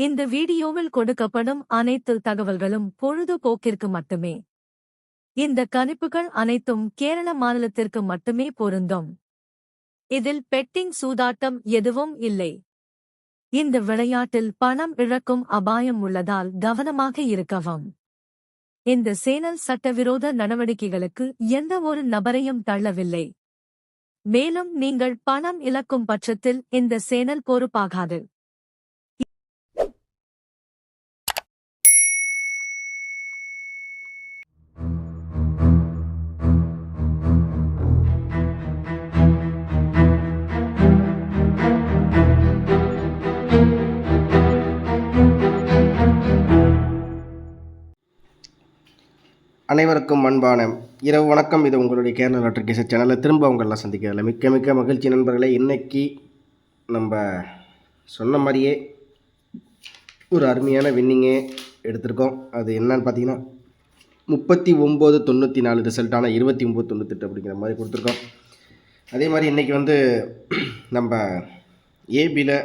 இந்த வீடியோவில் கொடுக்கப்படும் அனைத்து தகவல்களும் பொழுதுபோக்கிற்கு மட்டுமே. இந்த கணிப்புகள் அனைத்தும் கேரள மாநிலத்திற்கு மட்டுமே பொருந்தும். இதில் பெட்டிங் சூதாட்டம் எதுவும் இல்லை. இந்த விளையாட்டில் பணம் இழக்கும் அபாயம் உள்ளதால் கவனமாக இருக்கவும். இந்த சேனல் சட்டவிரோத நடவடிக்கைகளுக்கு எந்த ஒரு நபரையும் தள்ளவில்லை. மேலும் நீங்கள் பணம் இழக்கும் பட்சத்தில் இந்த சேனல் பொறுப்பாகாது. அனைவருக்கும் அன்பான இரவு வணக்கம். இது உங்களுடைய கேரளா லாட்டரி கேசட் சேனலில் திரும்ப உங்களெல்லாம் சந்திக்கிறதுல மிக்க மிக்க மகிழ்ச்சி நண்பர்களே. இன்றைக்கி நம்ம சொன்ன மாதிரியே ஒரு அருமையான வின்னிங்கே எடுத்திருக்கோம். அது என்னன்னு பார்த்தீங்கன்னா 3994 ரிசல்ட்டான 2998 அப்படிங்கிற மாதிரி கொடுத்துருக்கோம். அதே மாதிரி இன்றைக்கி வந்து நம்ம ஏபியில்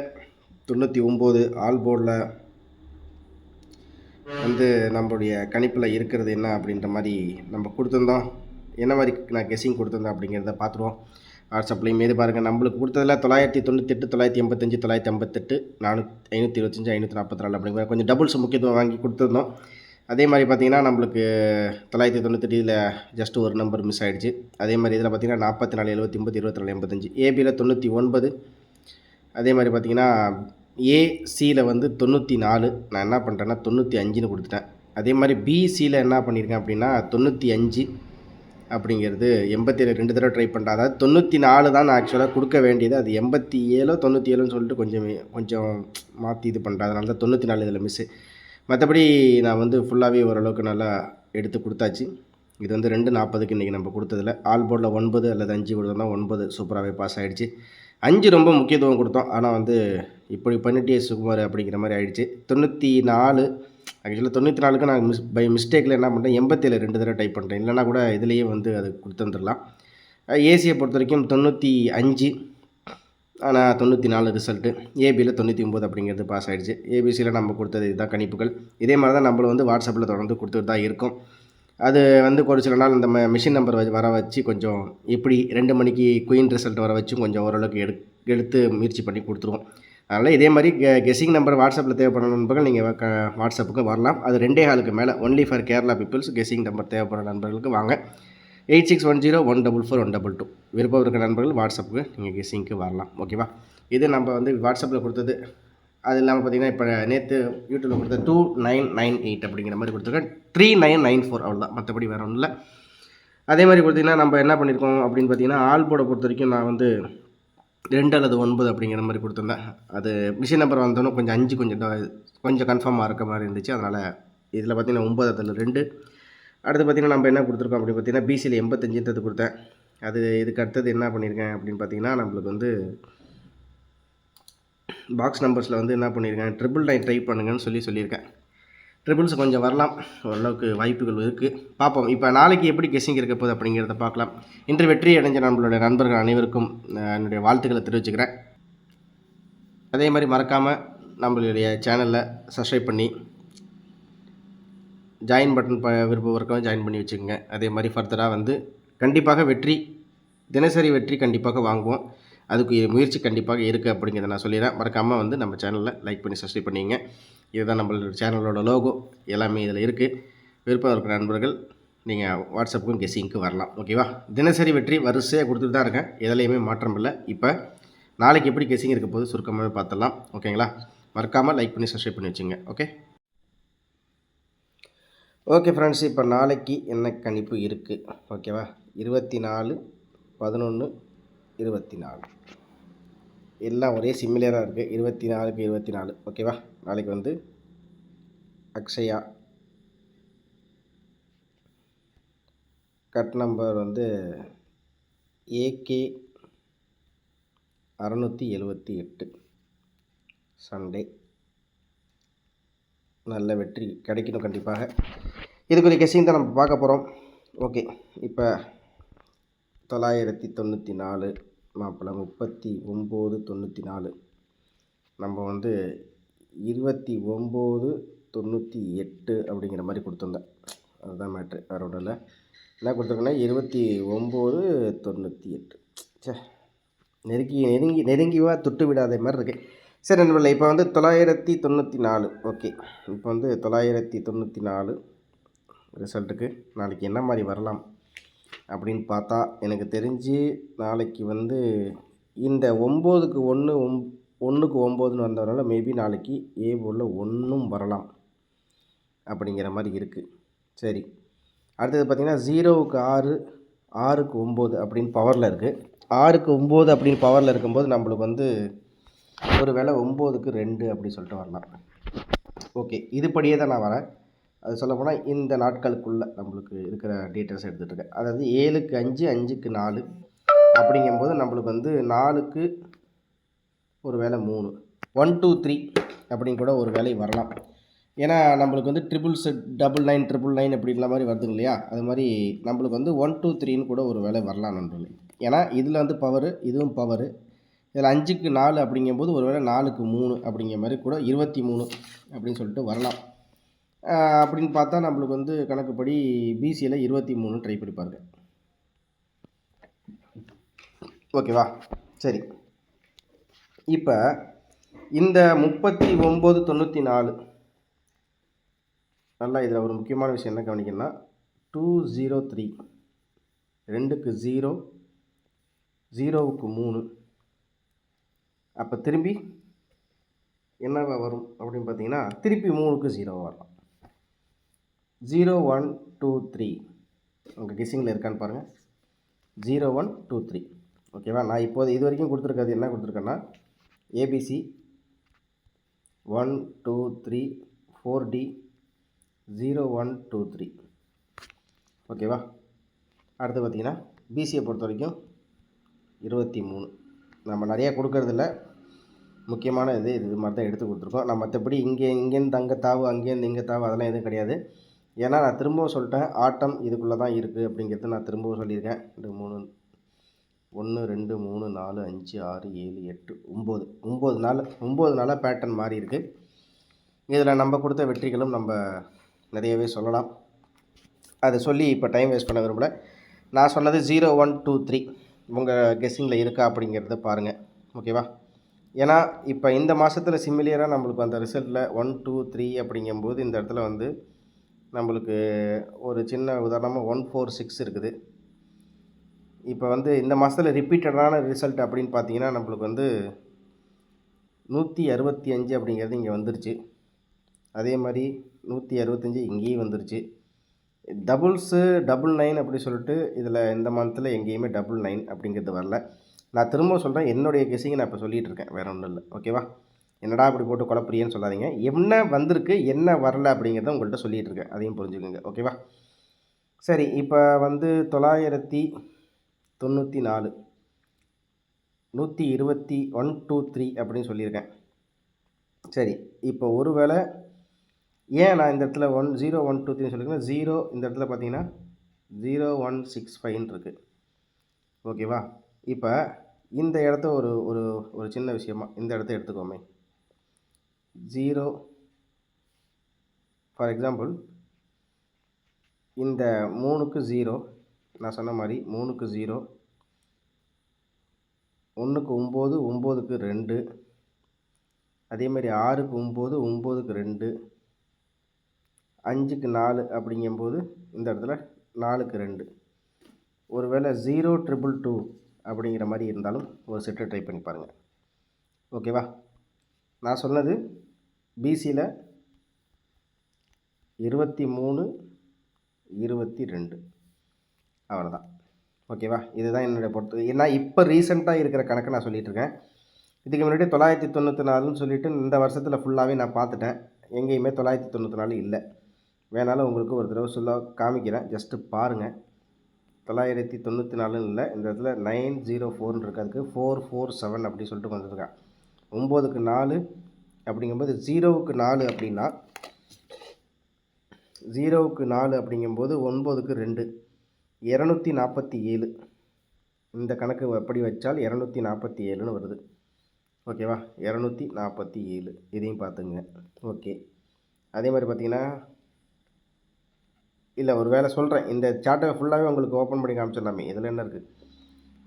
99 ஆல் போர்டில் வந்து நம்மளுடைய கணிப்பில் இருக்கிறது என்ன அப்படின்ற மாதிரி நம்ம கொடுத்துருந்தோம். என்ன மாதிரி நான் கெஸ்ஸிங் கொடுத்துருந்தேன் அப்படிங்கிறத பார்த்துருவோம். வாட்ஸ்அப்லேயும் மீது பாருங்கள். நம்மளுக்கு கொடுத்ததில் 998, 985, 958, 525, 544 அப்படிங்கிற கொஞ்சம் டபுள்ஸ் முக்கியத்துவம் வாங்கி கொடுத்துருந்தோம். அதே மாதிரி பார்த்திங்கன்னா நம்மளுக்கு 998 இதில் ஜஸ்ட் ஒரு நம்பர் மிஸ் ஆகிடுச்சு. அதே மாதிரி இதில் பார்த்திங்கன்னா 44, 79, 24, 85. ஏபியில் 99. அதே மாதிரி பார்த்திங்கன்னா ஏசியில் வந்து 94. நான் என்ன பண்ணுறேன்னா 95ன்னு கொடுத்துட்டேன். அதே மாதிரி பிசியில் என்ன பண்ணியிருக்கேன் அப்படின்னா 95 அப்படிங்கிறது 87 2 தடவை ட்ரை பண்ணுறேன். அதாவது 94 தான் நான் ஆக்சுவலாக கொடுக்க வேண்டியது. அது 87 97ன்னு சொல்லிட்டு கொஞ்சம் மாற்றி இது பண்ணுறேன். அதனால தான் 94 இதில் மிஸ்ஸு. மற்றபடி நான் வந்து ஃபுல்லாகவே ஓரளவுக்கு நல்லா எடுத்து கொடுத்தாச்சு. இது வந்து 240க்கு இன்றைக்கி நம்ம கொடுத்ததில் ஆல் போர்டில் 9 அல்லது 5 கொடுத்தோம்னா 9 சூப்பராகவே பாஸ் ஆகிடுச்சு. 5 ரொம்ப முக்கியத்துவம் கொடுத்தோம். ஆனால் வந்து இப்படி பண்ணிட்டே சுகுமார் அப்படிங்கிற மாதிரி ஆகிடுச்சு. 94 ஆக்சுவலாக 94க்கு நான் பை மிஸ்டேக்கில் என்ன பண்ணுறேன் 87 2 தடவை டைப் பண்ணுறேன். இல்லைனா கூட இதுலேயே வந்து அது கொடுத்துருந்துடலாம். ஏசியை பொறுத்த வரைக்கும் 95, ஆனால் 94 ரிசல்ட்டு. ஏபியில் 99 அப்படிங்கிறது பாஸ் ஆகிடுச்சு. ஏபிசியில் நம்ம கொடுத்தது இதுதான் கணிப்புகள். இதே மாதிரி தான் நம்மளும் வந்து வாட்ஸ்அப்பில் தொடர்ந்து கொடுத்துட்டு தான் இருக்கும். அது வந்து ஒரு சில நாள் இந்த மிஷின் நம்பர் வர வச்சு கொஞ்சம் எப்படி 2 மணிக்கு குயின் ரிசல்ட் வர வச்சும் கொஞ்சம் ஓரளவுக்கு எடுத்து முயற்சி பண்ணி கொடுத்துருவோம். அதனால் இதே மாதிரி கெஸ்ஸிங் நம்பர் வாட்ஸ்அப்பில் தேவைப்படுற நண்பர்கள் நீங்கள் வாட்ஸ்அப்புக்கு வரலாம். அது 2.5க்கு மேலே only for Kerala peoples guessing number தேவைப்படுற நண்பர்களுக்கு வாங்க. 8610 144 122 விருப்பம் இருக்கிற நண்பர்கள் வாட்ஸ்அப்புக்கு நீங்கள் கெஸ்ஸிங்க்கு வரலாம். ஓகேவா? இது நம்ம வந்து வாட்ஸ்அப்பில் கொடுத்தது. அது இல்லாமல் பார்த்திங்கன்னா இப்போ நேற்று யூடியூப்பில் கொடுத்த 2998 அப்படிங்கிற மாதிரி கொடுத்துருக்கேன். 3994 அவ்வளோதான். மற்றபடி வேறு ஒன்றும் இல்லை. அதே மாதிரி பார்த்திங்கன்னா நம்ம என்ன பண்ணியிருக்கோம் அப்படின்னு பார்த்தீங்கன்னா ஆல் போர்டை பொறுத்த வரைக்கும் நான் வந்து 2 அல்லது 9 அப்படிங்கிற மாதிரி கொடுத்துருந்தேன். அது மிஷின் நம்பர் வந்தோன்னே கொஞ்சம் 5 கொஞ்சம் கன்ஃபார்மாக இருக்க மாதிரி இருந்துச்சு. அதனால் இதில் பார்த்திங்கன்னா 9 அதில் 2. அடுத்து பார்த்திங்கன்னா நம்ம என்ன கொடுத்துருக்கோம் அப்படின்னு பார்த்தீங்கன்னா பிசியில் 85 கொடுத்தேன். அது இதுக்கு அடுத்தது என்ன பண்ணியிருக்கேன் அப்படின்னு பார்த்தீங்கன்னா நம்மளுக்கு வந்து பாக்ஸ் நம்பர்ஸில் வந்து என்ன பண்ணியிருக்கேன் 999 ட்ரை பண்ணுங்கன்னு சொல்லியிருக்கேன். ட்ரிபிள்ஸ் கொஞ்சம் வரலாம், ஓரளவுக்கு வாய்ப்புகள் இருக்குது. பார்ப்போம். இப்போ நாளைக்கு எப்படி கெஸ்ஸிங் இருக்க போகுது அப்படிங்கிறத பார்க்கலாம். இன்று வெற்றி அடைஞ்ச நம்மளுடைய நண்பர்கள் அனைவருக்கும் என்னுடைய வாழ்த்துக்களை தெரிவிச்சுக்கிறேன். அதே மாதிரி மறக்காமல் நம்மளுடைய சேனலில் சப்ஸ்கிரைப் பண்ணி ஜாயின் பட்டன் விருப்பம் இருக்கவும் ஜாயின் பண்ணி வச்சுக்கோங்க. அதே மாதிரி ஃபர்தராக வந்து கண்டிப்பாக தினசரி வெற்றி கண்டிப்பாக வாங்குவோம். அதுக்கு முயற்சி கண்டிப்பாக இருக்குது அப்படிங்கிறத நான் சொல்லிடுறேன். மறக்காமல் வந்து நம்ம சேனலில் லைக் பண்ணி சப்ஸ்கிரைப் பண்ணிங்க. இதுதான் நம்மளோட சேனலோட லோகோ, எல்லாமே இதில் இருக்குது. விருப்பம் இருக்கிற நண்பர்கள் நீங்கள் வாட்ஸ்அப்புக்கும் கெஸ்ஸிங்க்கு வரலாம். ஓகேவா? தினசரி வெற்றி வரிசையாக கொடுத்துட்டு தான் இருக்கேன். எதுலேயுமே மாற்றம் இல்லை. இப்போ நாளைக்கு எப்படி கெஸ்ஸிங் இருக்க போது சுருக்கமாகவே பார்த்துடலாம். ஓகேங்களா? மறக்காமல் லைக் பண்ணி சப்ஸ்கிரைப் பண்ணி வச்சுங்க. ஓகே ஃப்ரெண்ட்ஸ், இப்போ நாளைக்கு என்ன கணிப்பு இருக்குது? ஓகேவா? 24, 11, 24 எல்லாம் ஒரே சிமிலராக இருக்குது. 24க்கு 24. ஓகேவா? நாளைக்கு வந்து அக்ஷயா கட் நம்பர் வந்து ஏகே 678 சண்டே. நல்ல வெற்றி கிடைக்கணும் கண்டிப்பாக. இதுக்குரிய கெஸ்ஸிங் தான் நம்ம பார்க்க போகிறோம். ஓகே, இப்போ 994 மாப்பிள்ள 3994 நம்ம வந்து 2998 அப்படிங்கிற மாதிரி கொடுத்துருந்தேன். அதுதான் மேட்ரு, வேறு ஒன்றும் இல்லை. என்ன கொடுத்துருக்கேன்னா 2998. சே, நெருங்கிவா தொட்டு விடாத மாதிரி இருக்குது. சரி நண்பர்களே, இப்போ வந்து 994. ஓகே, இப்போ வந்து 994 ரிசல்ட்டுக்கு நாளைக்கு என்ன மாதிரி வரலாம் அப்படின்னு பார்த்தா, எனக்கு தெரிஞ்சு நாளைக்கு வந்து இந்த 9க்கு 1 1க்கு 9ன்னு வந்ததுனால மேபி நாளைக்கு ஏ போர்டில் 1ம் வரலாம் அப்படிங்கிற மாதிரி இருக்குது. சரி, அடுத்தது பார்த்திங்கன்னா 0க்கு 6 6க்கு 9 அப்படின்னு பவரில் இருக்குது. 6க்கு 9 அப்படின்னு பவரில் இருக்கும்போது நம்மளுக்கு வந்து ஒரு வேளை 9க்கு 2 அப்படி சொல்லிட்டு வரலாம். ஓகே, இதுபடியே தான் நான் வரேன். அது சொல்லப்போனால் இந்த நாட்களுக்குள்ளே நம்மளுக்கு இருக்கிற டீட்டெயில்ஸ் எடுத்துகிட்டு இருக்கேன். அதாவது 7க்கு 5 5க்கு 4 அப்படிங்கும்போது நம்மளுக்கு வந்து 4க்கு ஒரு வேளை 3 1 2 3 அப்படின்னு கூட ஒரு வேலை வரலாம். ஏன்னா நம்மளுக்கு வந்து 999 999 அப்படின்ற மாதிரி வருதுங்க இல்லையா, அது மாதிரி நம்மளுக்கு வந்து 1 2 3ன்னு கூட ஒரு வேலை வரலாம் நண்பர்களே. ஏன்னா இதில் வந்து பவரு, இதுவும் பவரு. இதில் 5க்கு 4 அப்படிங்கும்போது ஒரு வேளை 4க்கு 3 அப்படிங்கிற மாதிரி கூட 23 அப்படின்னு சொல்லிட்டு வரலாம். அப்படின்னு பார்த்தா நம்மளுக்கு வந்து கணக்குப்படி பிசியில் 23 ட்ரை பண்ணி பாருங்க. ஓகேவா? சரி, இப்போ இந்த 3994 நல்லா இதில் ஒரு முக்கியமான விஷயம் என்ன கவனிக்கணும்னா 203 2க்கு 0 0க்கு 3. அப்போ திரும்பி என்னவா வரும் அப்படின்னு பார்த்தீங்கன்னா திருப்பி 3க்கு 0 வரலாம். 0 1 2 3 உங்கள் கெஸ்ஸிங்கில் இருக்கான்னு பாருங்கள். 0 1 2 3. ஓகேவா? நான் இப்போது இது வரைக்கும் கொடுத்துருக்கிறது என்ன கொடுத்துருக்கேன்னா ஏபிசி 1 2 3 4D 0 1 2 3. ஓகேவா? அடுத்து பார்த்திங்கன்னா பிசியை பொறுத்த வரைக்கும் 23. நம்ம நிறையா கொடுக்கறதில்ல, முக்கியமான இது மாதிரி தான் எடுத்து கொடுத்துருக்கோம். நம்ம மற்றபடி இங்கேருந்து அங்கே தாவு, அங்கேருந்து இங்கே தாவு அதெல்லாம் எதுவும் கிடையாது. ஏன்னா நான் திரும்பவும் சொல்லிட்டேன், ஆட்டம் இதுக்குள்ளே தான் இருக்குது அப்படிங்கிறது நான் திரும்பவும் சொல்லியிருக்கேன். 2 3 1 2 3 4 5 6 7 8 9 9 நாளாக பேட்டர்ன் மாறி இருக்குது. இதில் நம்ம கொடுத்த வெற்றிகளும் நம்ம நிறையவே சொல்லலாம். அதை சொல்லி இப்போ டைம் வேஸ்ட் பண்ண விரும்பல. நான் சொன்னது 0 1 2 3 உங்கள் கெஸ்ஸிங்கில் இருக்கா அப்படிங்கிறத பாருங்கள். ஓகேவா? ஏன்னா இப்போ இந்த மாதத்தில் சிமிலியராக நம்மளுக்கு அந்த ரிசல்ட்டில் 1 2 3 அப்படிங்கும்போது இந்த இடத்துல வந்து நம்மளுக்கு ஒரு சின்ன உதாரணமாக 1 4 6 இருக்குது. இப்போ வந்து இந்த மாதத்தில் ரிப்பீட்டடான ரிசல்ட் அப்படின்னு பார்த்தீங்கன்னா நம்மளுக்கு வந்து 165 அப்படிங்கிறது இங்கே வந்துருச்சு. அதே மாதிரி 165 இங்கேயும் வந்துருச்சு. டபுள்ஸு 99 அப்படி சொல்லிட்டு இதில் இந்த மந்தில் எங்கேயுமே 99 அப்படிங்கிறது வரல. நான் திரும்ப சொல்கிறேன், என்னுடைய கெஸ்ஸிங்கை நான் இப்போ சொல்லிகிட்டு இருக்கேன், வேறு ஒன்றும் இல்லை. ஓகேவா? என்னடா இப்படி போட்டு குழப்பறியன்னு சொல்லாதீங்க. என்ன வந்திருக்கு என்ன வரல அப்படிங்கிறத உங்கள்கிட்ட சொல்லிகிட்டு இருக்கேன், அதையும் புரிஞ்சுக்கோங்க. ஓகேவா? சரி, இப்போ வந்து 994 120 1 2 3 அப்படின்னு சொல்லியிருக்கேன். சரி, இப்போ ஒரு வேளை ஏன் நான் இந்த இடத்துல 0 1 2 3 சொல்லியிருக்கேன். 0 இந்த இடத்துல பார்த்தீங்கன்னா 0165 இருக்குது. ஓகேவா? இப்போ இந்த இடத்த ஒரு ஒரு ஒரு சின்ன விஷயமா இந்த இடத்த எடுத்துக்கோமே. 0 ஃபார் எக்ஸாம்பிள் இந்த 3க்கு 0 நான் சொன்ன மாதிரி 3க்கு 0 1க்கு 9 9க்கு 2 அதே மாதிரி 6க்கு 9 9க்கு 2 5க்கு 4 அப்படிங்கும்போது இந்த இடத்துல 4க்கு 2. ஒருவேளை 0 2 2 அப்படிங்கிற மாதிரி இருந்தாலும் ஒரு செட்டை ட்ரை பண்ணி பாருங்கள். ஓகேவா? நான் சொன்னது பிசியில் 23 22 அவ்வளோதான். ஓகேவா? இதுதான் என்னுடைய பொறுத்து. ஏன்னா இப்போ ரீசெண்டாக இருக்கிற கணக்கை நான் சொல்லிகிட்ருக்கேன். இதுக்கு முன்னாடி 994ன்னு சொல்லிவிட்டு இந்த வருஷத்தில் ஃபுல்லாகவே நான் பார்த்துட்டேன். எங்கேயுமே 994 இல்லை. வேணாலும் உங்களுக்கு ஒரு தடவை சொல்ல காமிக்கிறேன், ஜஸ்ட்டு பாருங்கள். 994 இல்லை, இந்த இடத்துல 904 இருக்கிறதுக்கு 447 அப்படி சொல்லிட்டு வந்துருக்கான். 9க்கு 4 அப்படிங்கும்போது 0க்கு 4 அப்படின்னா 0க்கு 4 அப்படிங்கும்போது 9க்கு 2 247. இந்த கணக்கு எப்படி வச்சால் 247ன்னு வருது. ஓகேவா? 247 இதையும் பார்த்துங்க. ஓகே. அதே மாதிரி பார்த்தீங்கன்னா இல்லை ஒரு வேளை சொல்கிறேன். இந்த சார்ட்டை ஃபுல்லாகவே உங்களுக்கு ஓப்பன் பண்ணி காமிச்சிடலாமே. இதில் என்ன இருக்குது?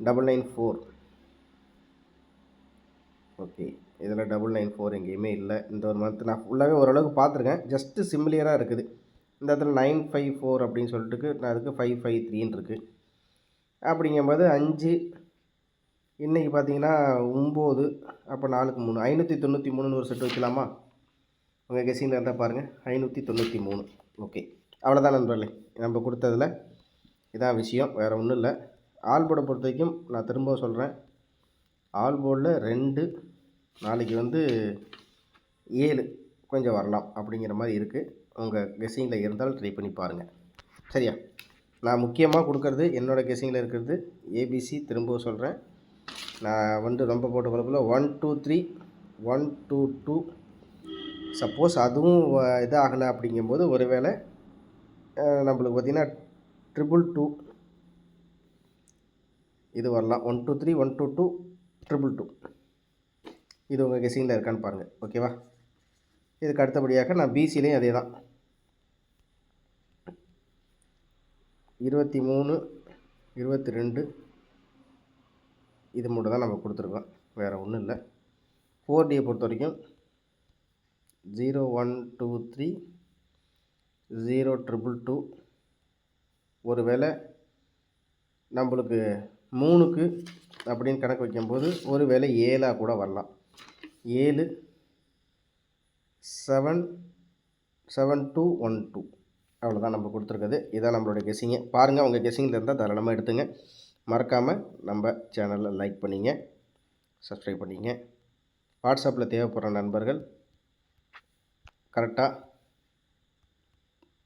994. ஓகே. இதில் 994 எங்கேயுமே இல்லை. இந்த ஒரு மந்த் நான் ஃபுல்லாகவே ஓரளவுக்கு பார்த்துருக்கேன். ஜஸ்ட்டு சிமிலியராக இருக்குது. இந்த இடத்துல 954 அப்படின்னு சொல்லிட்டு நான் அதுக்கு 553 இருக்குது. அப்படிங்கும்போது 5 இன்றைக்கி பார்த்தீங்கன்னா 9 அப்போ 4க்கு 3 593ன்னு ஒரு செட் வைக்கலாமா? உங்கள் கெஸ்ஸிங்கில் இருந்தால் பாருங்கள். 593. ஓகே. அவ்வளோதான் நண்பர்களே. நம்ம கொடுத்ததில் இதான் விஷயம், வேறு ஒன்றும் இல்லை. ஆல் போர்டை பொறுத்த வரைக்கும் நான் திரும்ப சொல்கிறேன். ஆல் போர்டில் 2 நாளைக்கு 7 கொஞ்சம் வரலாம் அப்படிங்கிற மாதிரி இருக்குது. உங்கள் கெஸ்ஸிங்கில் இருந்தால் ட்ரை பண்ணி பாருங்கள். சரியா? நான் முக்கியமாக கொடுக்கறது என்னோடய கெஸ்ஸிங்கில் இருக்கிறது ஏபிசி. திரும்ப சொல்கிறேன். நான் ரொம்ப போட்ட குழப்பில் 1 2 3 1 2 2. சப்போஸ் அதுவும் இதாகலை அப்படிங்கும்போது ஒரு வேளை நம்மளுக்கு பார்த்திங்கன்னா 222 இது வரலாம். 1 2 3 1 2 2 222. இது உங்கள் கெஸ்ஸிங்கில் இருக்கான்னு பாருங்கள். ஓகேவா? இதுக்கு அடுத்தபடியாக நான் பிசிலையும் அதே தான் 23 22 இது மட்டும் தான் நம்ம கொடுத்துருக்கோம், வேறு ஒன்றும் இல்லை. 4Dயை பொறுத்த வரைக்கும் 0 1 2 3 0 2 ஒரு வேளை நம்மளுக்கு 3க்கு அப்படின்னு கணக்கு வைக்கும்போது ஒரு வேளை 7 கூட வரலாம். 7 7 7 2 1 2 அவ்வளோதான் நம்ம கொடுத்துருக்குது. இதான் நம்மளுடைய கெஸ்ஸிங்கு. பாருங்கள், உங்கள் கெஸ்ஸிங்கில் இருந்தால் தாராளமாக எடுத்துங்க. மறக்காமல் நம்ம சேனலில் லைக் பண்ணிங்க, சப்ஸ்கிரைப் பண்ணிங்க. வாட்ஸ்அப்பில் தேவைப்படுற நண்பர்கள் கரெக்டாக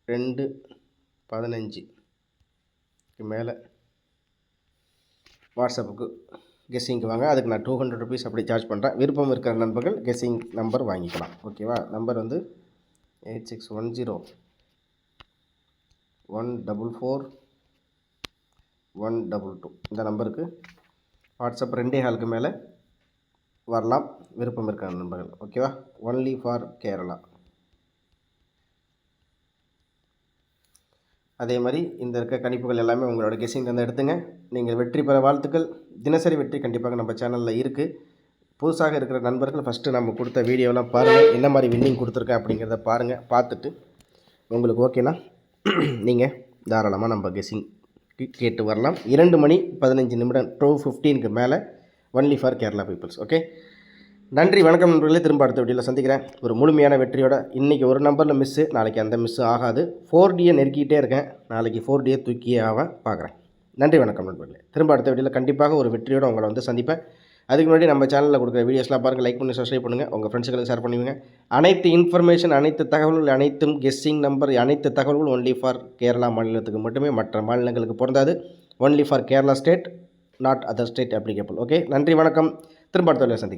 2:15 மேலே வாட்ஸ்அப்புக்கு கெஸ்ஸிங்க்கு வாங்க. அதுக்கு நான் 200 ருபீஸ் அப்படி சார்ஜ் பண்ணுறேன். விருப்பம் இருக்கிற நண்பர்கள் கெஸ்ஸிங் நம்பர் வாங்கிக்கலாம். ஓகேவா? நம்பர் 8610 144 122. இந்த நம்பருக்கு வாட்ஸ்அப் 2 ஹாலுக்கு மேலே வரலாம், விருப்பம் இருக்கிற நண்பர்கள். ஓகேவா? Only for Kerala. அதே மாதிரி இந்த இருக்க கணிப்புகள் எல்லாமே உங்களோட கெஸ்ஸிங் வந்து எடுத்துங்க. நீங்கள் வெற்றி பெற வாழ்த்துக்கள். தினசரி வெற்றி கண்டிப்பாக நம்ம சேனலில் இருக்குது. புதுசாக இருக்கிற நண்பர்கள் ஃபஸ்ட்டு நம்ம கொடுத்த வீடியோலாம் பாருங்கள், என்ன மாதிரி வின்னிங் கொடுத்துருக்கேன் அப்படிங்கிறத பாருங்கள். பார்த்துட்டு உங்களுக்கு ஓகேனா நீங்கள் தாராளமாக நம்ம கெஸ்ஸிங்க்கு கேட்டு வரலாம். 2 மணி 15 நிமிடம் 2:15க்கு மேலே only for Kerala peoples. Okay, நன்றி, வணக்கம் நண்பர்களே. திரும்ப அடுத்த வீடியோவில் சந்திக்கிறேன் ஒரு முழுமையான வெற்றியோட. இன்றைக்கி ஒரு நம்பரில் மிஸ்ஸு, நாளைக்கு அந்த மிஸ்ஸு ஆகாது. 4Dயை நெருக்கிட்டே இருக்கேன், நாளைக்கு 4Dயை தூக்கியே ஆவேன் பார்க்குறேன். நன்றி, வணக்கம் நண்பர்களே. திரும்ப அடுத்த வீடியோவில் கண்டிப்பாக ஒரு வெற்றியோடு உங்களை சந்திப்பேன். அதுக்கு முன்னாடி நம்ம சேனலில் கொடுக்குற வீடியோஸ்லாம் பாருங்கள், லைக் பண்ணி சப்ஸ்கிரைப் பண்ணுங்கள், உங்கள் ஃப்ரெண்ட்ஸுகளுக்கு ஷேர் பண்ணுவீங்க. அனைத்து இன்ஃபர்மேஷன், அனைத்து தகவல்கள், அனைத்தும் கெஸ்ஸிங் நம்பர், அனைத்து தகவல்கள் ஒன்லி ஃபார் கேரளா மாநிலத்துக்கு மட்டுமே, மற்ற மாநிலங்களுக்கு பொருந்தாது. Only for Kerala state, not other state applicable. Okay, நன்றி, வணக்கம். திரும்ப அடுத்த வீடியோவில் சந்திக்கிறேன்.